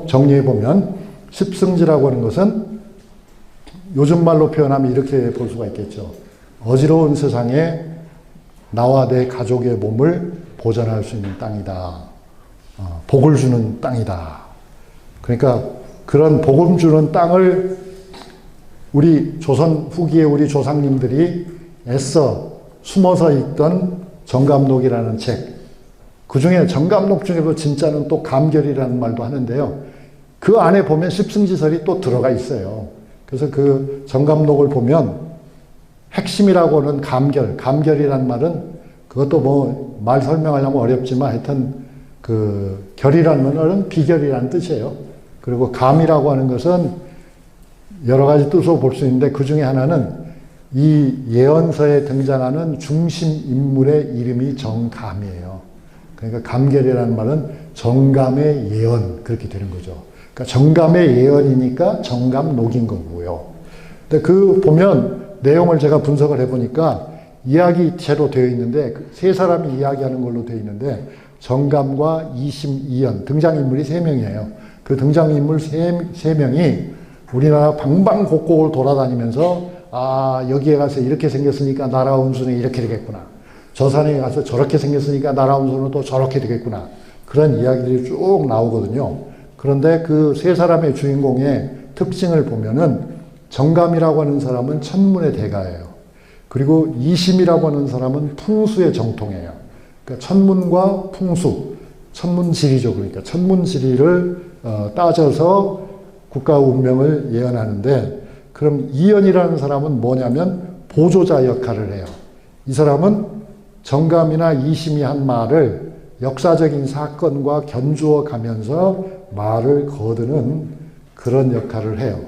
정리해보면 십승지라고 하는 것은 요즘 말로 표현하면 이렇게 볼 수가 있겠죠. 어지러운 세상에 나와 내 가족의 몸을 보존할 수 있는 땅이다. 복을 주는 땅이다. 그러니까 그런 복음 주는 땅을 우리 조선 후기에 우리 조상님들이 애써 숨어서 읽던 정감록이라는 책. 그 중에 정감록 중에도 진짜는 또 감결이라는 말도 하는데요. 그 안에 보면 십승지설이 또 들어가 있어요. 그래서 그 정감록을 보면 핵심이라고 하는 감결, 감결이란 말은 그것도 뭐 말 설명하려면 어렵지만 하여튼 그 결이라는 말은 비결이라는 뜻이에요. 그리고 감이라고 하는 것은 여러 가지 뜻으로 볼 수 있는데 그 중에 하나는 이 예언서에 등장하는 중심 인물의 이름이 정감이에요. 그러니까 감결이라는 말은 정감의 예언 그렇게 되는 거죠. 그러니까 정감의 예언이니까 정감록인 거고요. 근데 그 보면 내용을 제가 분석을 해보니까 이야기체로 되어 있는데 세 사람이 이야기하는 걸로 되어 있는데 정감과 이심, 이연 등장인물이 3명이에요. 그 등장인물 3명이 우리나라 방방곡곡을 돌아다니면서 여기에 가서 이렇게 생겼으니까 나라 운수는 이렇게 되겠구나. 저 산에 가서 저렇게 생겼으니까 나라 운수는 또 저렇게 되겠구나. 그런 이야기들이 쭉 나오거든요. 그런데 그 세 사람의 주인공의 특징을 보면은 정감이라고 하는 사람은 천문의 대가예요. 그리고 이심이라고 하는 사람은 풍수의 정통이에요. 그러니까 천문과 풍수, 천문지리죠. 그러니까 천문지리를 따져서 국가 운명을 예언하는데 그럼 이연이라는 사람은 뭐냐면 보조자 역할을 해요. 이 사람은 정감이나 이심이 한 말을 역사적인 사건과 견주어 가면서 말을 거두는 그런 역할을 해요.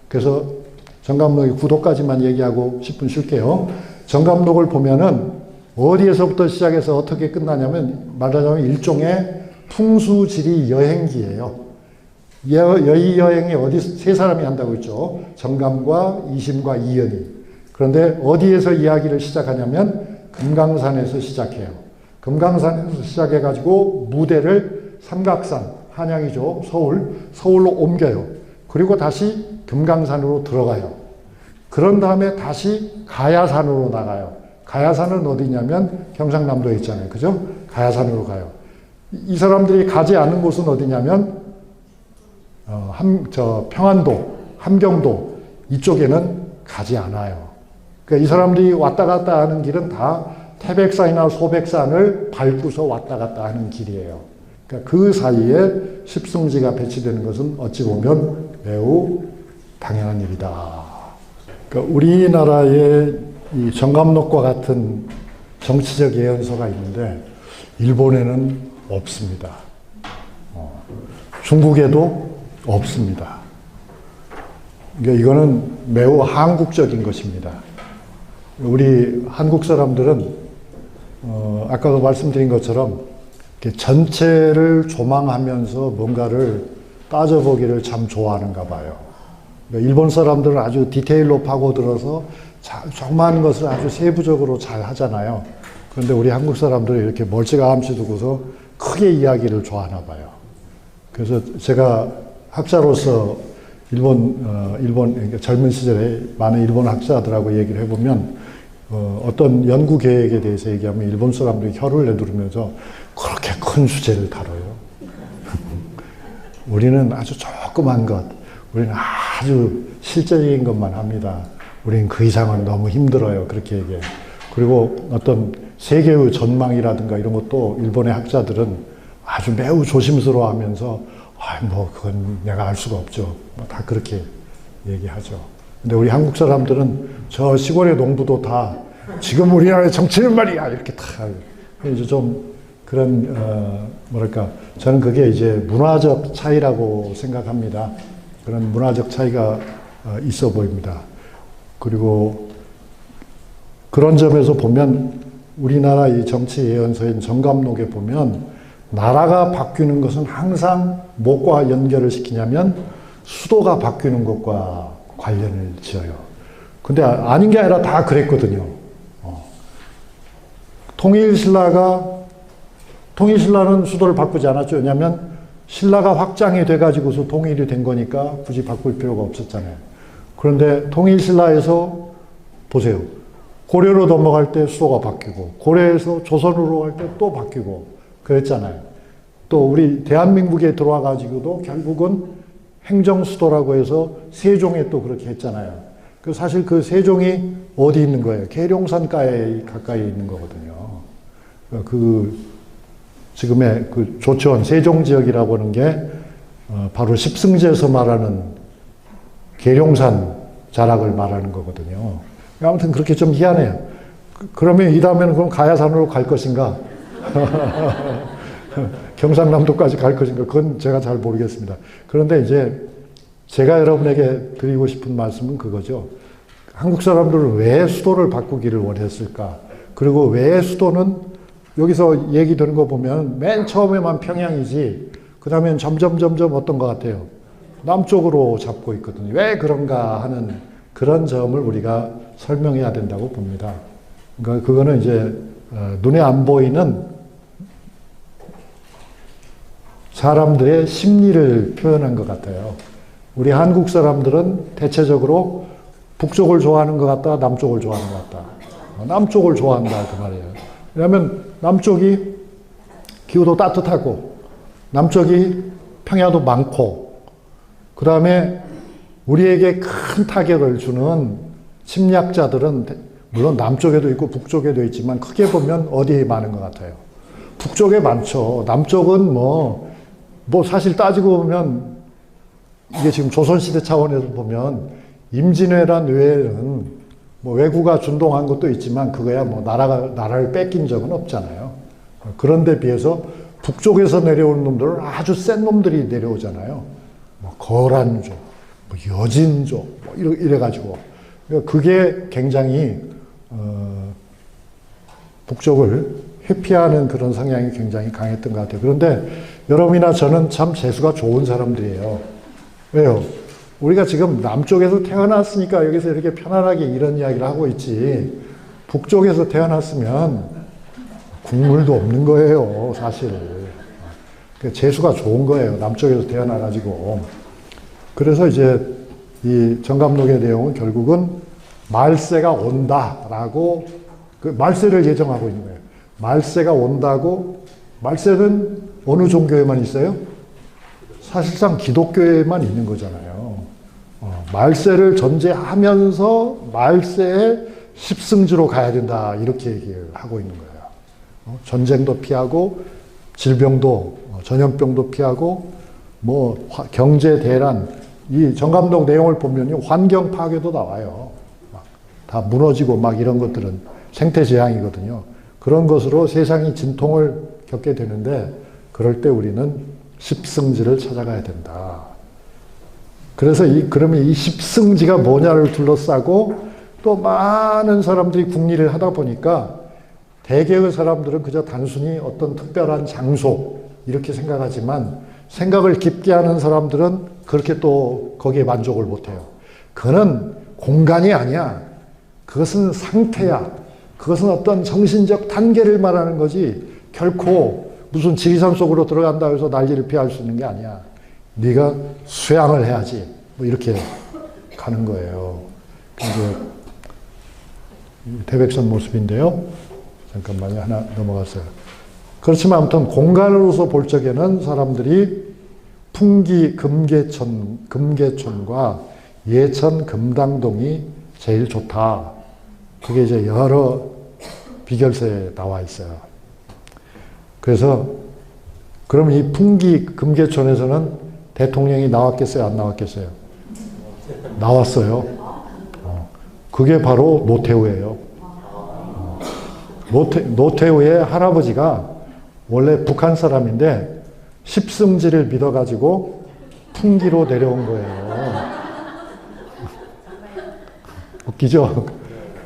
그래서 정감록의 구도까지만 얘기하고 10분 쉴게요. 정감록을 보면은 어디에서부터 시작해서 어떻게 끝나냐면 말하자면 일종의 풍수지리 여행기예요. 이 여행이 어디 세 사람이 한다고 했죠. 정감과 이심과 이연이. 그런데 어디에서 이야기를 시작하냐면 금강산에서 시작해요. 금강산에서 시작해가지고 무대를 삼각산, 한양이죠. 서울로 옮겨요. 그리고 다시 금강산으로 들어가요. 그런 다음에 다시 가야산으로 나가요. 가야산은 어디냐면 경상남도에 있잖아요. 그죠? 가야산으로 가요. 이 사람들이 가지 않은 곳은 어디냐면 평안도, 함경도 이쪽에는 가지 않아요. 그러니까 이 사람들이 왔다 갔다 하는 길은 다 태백산이나 소백산을 밟고서 왔다 갔다 하는 길이에요. 그러니까 그 사이에 십승지가 배치되는 것은 어찌 보면 매우 당연한 일이다. 그러니까 우리나라에 이 정감록과 같은 정치적 예언서가 있는데 일본에는 없습니다. 중국에도 없습니다. 그러니까 이거는 매우 한국적인 것입니다. 우리 한국 사람들은 아까도 말씀드린 것처럼 전체를 조망하면서 뭔가를 따져보기를 참 좋아하는가 봐요. 일본 사람들은 아주 디테일로 파고들어서 조그마한 것을 아주 세부적으로 잘 하잖아요. 그런데 우리 한국 사람들은 이렇게 멀찌감치 두고서 크게 이야기를 좋아하나 봐요. 그래서 제가 학자로서 일본 젊은 시절에 많은 일본 학자들하고 얘기를 해보면 어떤 연구 계획에 대해서 얘기하면 일본 사람들이 혀를 내두르면서 그렇게 큰 주제를 다뤄요. 우리는 아주 조그만 것, 우리는 아주 실제적인 것만 합니다. 우리는 그 이상은 너무 힘들어요. 그렇게 얘기해요. 그리고 어떤 세계의 전망이라든가 이런 것도 일본의 학자들은 아주 매우 조심스러워 하면서 그건 내가 알 수가 없죠. 다 그렇게 얘기하죠. 근데 우리 한국 사람들은 저 시골의 농부도 다 지금 우리나라의 정치는 말이야 이렇게 다 이제 좀 그런 저는 그게 이제 문화적 차이라고 생각합니다. 그런 문화적 차이가 있어 보입니다. 그리고 그런 점에서 보면 우리나라 이 정치 예언서인 정감록에 보면 나라가 바뀌는 것은 항상 뭐과 연결을 시키냐면 수도가 바뀌는 것과 관련을 지어요. 근데 아닌 게 아니라 다 그랬거든요. 통일신라는 수도를 바꾸지 않았죠. 왜냐하면 신라가 확장이 돼가지고서 통일이 된 거니까 굳이 바꿀 필요가 없었잖아요. 그런데 통일신라에서 보세요. 고려로 넘어갈 때 수도가 바뀌고, 고려에서 조선으로 갈 때 또 바뀌고, 그랬잖아요. 또 우리 대한민국에 들어와가지고도 결국은 행정수도라고 해서 세종에 또 그렇게 했잖아요. 사실 그 세종이 어디 있는 거예요? 계룡산가에 가까이 있는 거거든요. 지금의 그 조천, 세종 지역이라고 하는 게 바로 십승지에서 말하는 계룡산 자락을 말하는 거거든요. 아무튼 그렇게 좀 희한해요. 그러면 이 다음에는 그럼 가야산으로 갈 것인가? 경상남도까지 갈 것인가? 그건 제가 잘 모르겠습니다. 그런데 이제 제가 여러분에게 드리고 싶은 말씀은 그거죠. 한국 사람들은 왜 수도를 바꾸기를 원했을까? 그리고 왜 수도는 여기서 얘기 드는 거 보면 맨 처음에만 평양이지, 그 다음엔 점점 어떤 것 같아요? 남쪽으로 잡고 있거든요. 왜 그런가 하는 그런 점을 우리가 설명해야 된다고 봅니다. 그러니까 그거는 이제 눈에 안 보이는 사람들의 심리를 표현한 것 같아요. 우리 한국 사람들은 대체적으로 북쪽을 좋아하는 것 같다, 남쪽을 좋아하는 것 같다. 남쪽을 좋아한다 그 말이에요. 왜냐하면 남쪽이 기후도 따뜻하고, 남쪽이 평야도 많고, 그 다음에 우리에게 큰 타격을 주는 침략자들은 물론 남쪽에도 있고 북쪽에도 있지만 크게 보면 어디에 많은 것 같아요? 북쪽에 많죠. 남쪽은 뭐 사실 따지고 보면 이게 지금 조선시대 차원에서 보면 임진왜란 외에는 뭐 왜구가 준동한 것도 있지만 그거야 뭐 나라를 뺏긴 적은 없잖아요. 그런데 비해서 북쪽에서 내려오는 놈들은 아주 센 놈들이 내려오잖아요. 뭐 거란족, 뭐 여진족, 뭐 이래가지고. 그러니까 그게 굉장히, 북쪽을 회피하는 그런 성향이 굉장히 강했던 것 같아요. 그런데 여러분이나 저는 참 재수가 좋은 사람들이에요. 왜요? 우리가 지금 남쪽에서 태어났으니까 여기서 이렇게 편안하게 이런 이야기를 하고 있지, 북쪽에서 태어났으면 국물도 없는 거예요, 사실. 재수가 좋은 거예요, 남쪽에서 태어나가지고. 그래서 이제 이 정감록의 내용은 결국은 말세가 온다라고, 그 말세를 예정하고 있는 거예요. 말세가 온다고. 말세는 어느 종교에만 있어요? 사실상 기독교에만 있는 거잖아요. 말세를 전제하면서 말세의 십승지로 가야 된다, 이렇게 얘기를 하고 있는 거예요. 전쟁도 피하고, 질병도, 전염병도 피하고, 뭐 경제 대란, 이 정감록 내용을 보면요, 환경 파괴도 나와요. 막 다 무너지고 막 이런 것들은 생태 재앙이거든요. 그런 것으로 세상이 진통을 겪게 되는데, 그럴 때 우리는 십승지를 찾아가야 된다. 그래서 그러면 이 십승지가 뭐냐를 둘러싸고 또 많은 사람들이 궁리를 하다 보니까 대개의 사람들은 그저 단순히 어떤 특별한 장소 이렇게 생각하지만, 생각을 깊게 하는 사람들은 그렇게 또 거기에 만족을 못해요. 그거는 공간이 아니야. 그것은 상태야. 그것은 어떤 정신적 단계를 말하는 거지, 결코 무슨 지리산 속으로 들어간다 해서 난리를 피할 수 있는 게 아니야. 네가 수양을 해야지. 뭐 이렇게 가는 거예요. 이제 태백산 모습인데요. 잠깐만요. 하나 넘어갔어요. 그렇지만 아무튼 공간으로서 볼 적에는 사람들이 풍기 금계촌과 예천 금당동이 제일 좋다. 그게 이제 여러 비결서에 나와 있어요. 그래서 그럼 이 풍기 금계촌에서는 대통령이 나왔겠어요? 안 나왔겠어요? 나왔어요. 그게 바로 노태우예요. 노태우의 할아버지가 원래 북한 사람인데 십승지를 믿어가지고 풍기로 내려온 거예요. 웃기죠?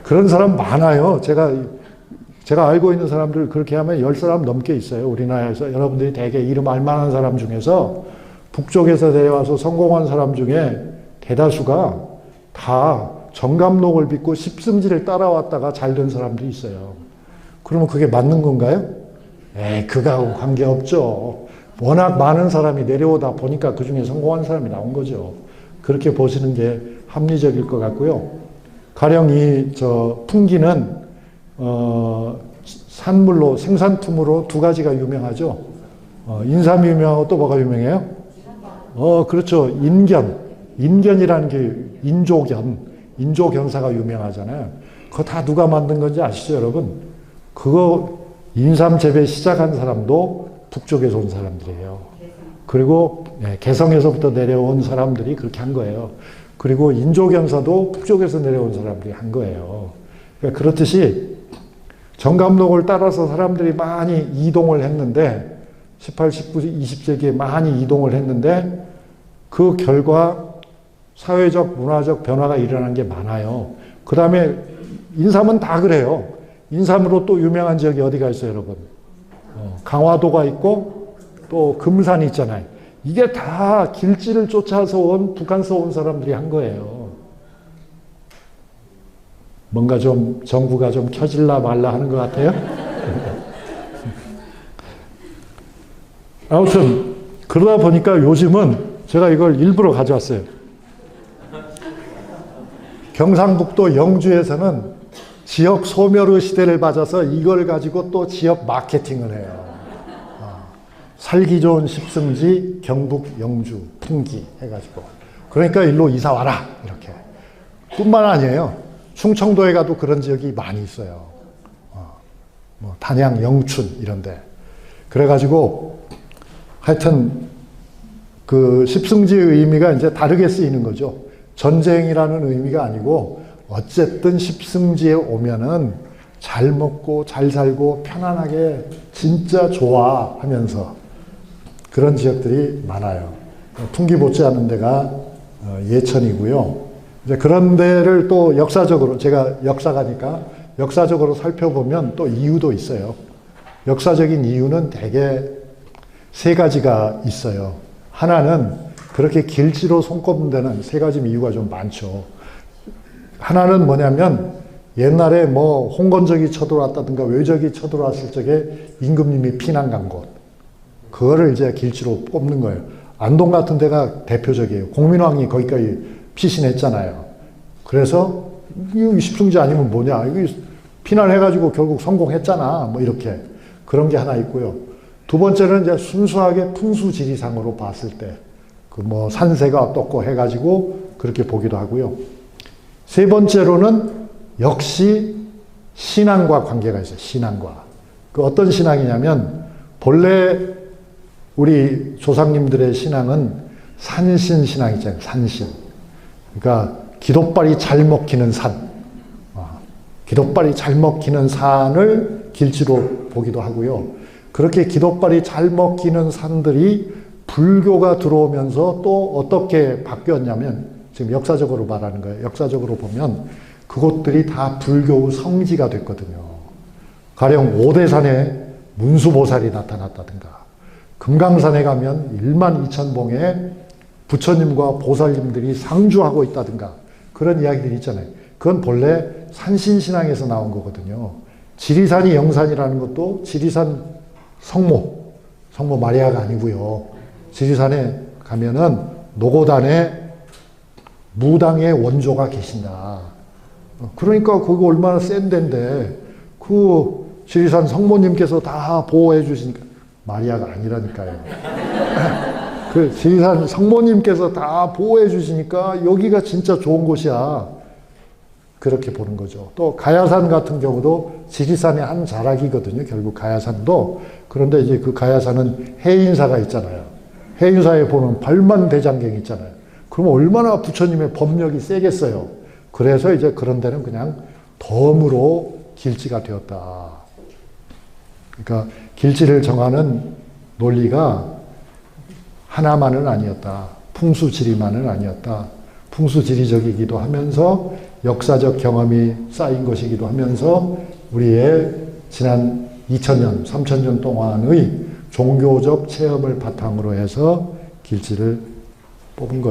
그런 사람 많아요. 제가 알고 있는 사람들 그렇게 하면 10사람 넘게 있어요. 우리나라에서 여러분들이 대개 이름 알만한 사람 중에서 북쪽에서 내려와서 성공한 사람 중에 대다수가 다 정감록을 믿고 십승지를 따라왔다가 잘 된 사람들이 있어요. 그러면 그게 맞는 건가요? 그거하고 관계없죠. 워낙 많은 사람이 내려오다 보니까 그 중에 성공한 사람이 나온 거죠. 그렇게 보시는 게 합리적일 것 같고요. 가령 풍기는 산물로 생산품으로 두 가지가 유명하죠. 인삼이 유명하고 또 뭐가 유명해요? 그렇죠. 인견이라는 게 인조견사가 유명하잖아요. 그거 다 누가 만든 건지 아시죠, 여러분? 그거 인삼 재배 시작한 사람도 북쪽에서 온 사람들이에요. 그리고 개성에서부터 내려온 사람들이 그렇게 한 거예요. 그리고 인조견사도 북쪽에서 내려온 사람들이 한 거예요. 그러니까 그렇듯이 정감록을 따라서 사람들이 많이 이동을 했는데 18, 19, 20세기에 많이 이동을 했는데 그 결과 사회적, 문화적 변화가 일어난 게 많아요. 그 다음에 인삼은 다 그래요. 인삼으로 또 유명한 지역이 어디가 있어요, 여러분? 강화도가 있고 또 금산이 있잖아요. 이게 다 길지를 쫓아서 온, 북한에서 온 사람들이 한 거예요. 뭔가 좀 정부가 좀 켜질라 말라 하는 것 같아요. 아무튼 그러다 보니까 요즘은 제가 이걸 일부러 가져왔어요. 경상북도 영주에서는 지역 소멸의 시대를 맞아서 이걸 가지고 또 지역 마케팅을 해요. 살기 좋은 십승지 경북 영주 풍기 해가지고 그러니까 일로 이사 와라 이렇게. 뿐만 아니에요. 충청도에 가도 그런 지역이 많이 있어요. 뭐 단양, 영춘 이런데. 그래가지고 하여튼 그 십승지의 의미가 이제 다르게 쓰이는 거죠. 전쟁이라는 의미가 아니고 어쨌든 십승지에 오면은 잘 먹고 잘 살고 편안하게 진짜 좋아 하면서 그런 지역들이 많아요. 풍기 못지않은 데가 예천이고요. 이제 그런 데를 또 역사적으로 제가 역사가니까 역사적으로 살펴보면 또 이유도 있어요. 역사적인 이유는 대개 세 가지가 있어요. 하나는 그렇게 길지로 손꼽는 데는 세 가지 이유가 좀 많죠. 하나는 뭐냐면 옛날에 뭐 홍건적이 쳐들어왔다든가 외적이 쳐들어왔을 적에 임금님이 피난 간 곳. 그거를 이제 길지로 뽑는 거예요. 안동 같은 데가 대표적이에요. 공민왕이 거기까지 피신했잖아요. 그래서 이 십승지 아니면 뭐냐. 이거 피난해가지고 결국 성공했잖아. 뭐 이렇게. 그런 게 하나 있고요. 두 번째는 이제 순수하게 풍수지리상으로 봤을 때, 그 뭐 산세가 어떻고 해가지고 그렇게 보기도 하고요. 세 번째로는 역시 신앙과 관계가 있어요. 신앙과. 그 어떤 신앙이냐면 본래 우리 조상님들의 신앙은 산신 신앙 있잖아요. 산신. 그러니까 기도빨이 잘 먹히는 산. 기도빨이 잘 먹히는 산을 길지로 보기도 하고요. 그렇게 기도빨이 잘 먹히는 산들이 불교가 들어오면서 또 어떻게 바뀌었냐면 지금 역사적으로 말하는 거예요. 역사적으로 보면 그곳들이 다 불교의 성지가 됐거든요. 가령 오대산에 문수보살이 나타났다든가 금강산에 가면 12,000봉의 부처님과 보살님들이 상주하고 있다든가 그런 이야기들이 있잖아요. 그건 본래 산신신앙에서 나온 거거든요. 지리산이 영산이라는 것도 지리산 성모 마리아가 아니고요. 지리산에 가면은 노고단에 무당의 원조가 계신다. 그러니까 거기 얼마나 센 데인데 그 지리산 성모님께서 다 보호해 주시니까 마리아가 아니라니까요. 그 지리산 성모님께서 다 보호해 주시니까 여기가 진짜 좋은 곳이야. 그렇게 보는 거죠. 또 가야산 같은 경우도 지리산의 한 자락이거든요. 결국 가야산도. 그런데 이제 그 가야산은 해인사가 있잖아요. 해인사에 보면 발만대장경 있잖아요. 그러면 얼마나 부처님의 법력이 세겠어요. 그래서 이제 그런 데는 그냥 덤으로 길지가 되었다. 그러니까 길지를 정하는 논리가 하나만은 아니었다. 풍수지리만은 아니었다. 풍수지리적이기도 하면서 역사적 경험이 쌓인 것이기도 하면서 우리의 지난 2000년, 3000년 동안의 종교적 체험을 바탕으로 해서 길지를 뽑은 거예요.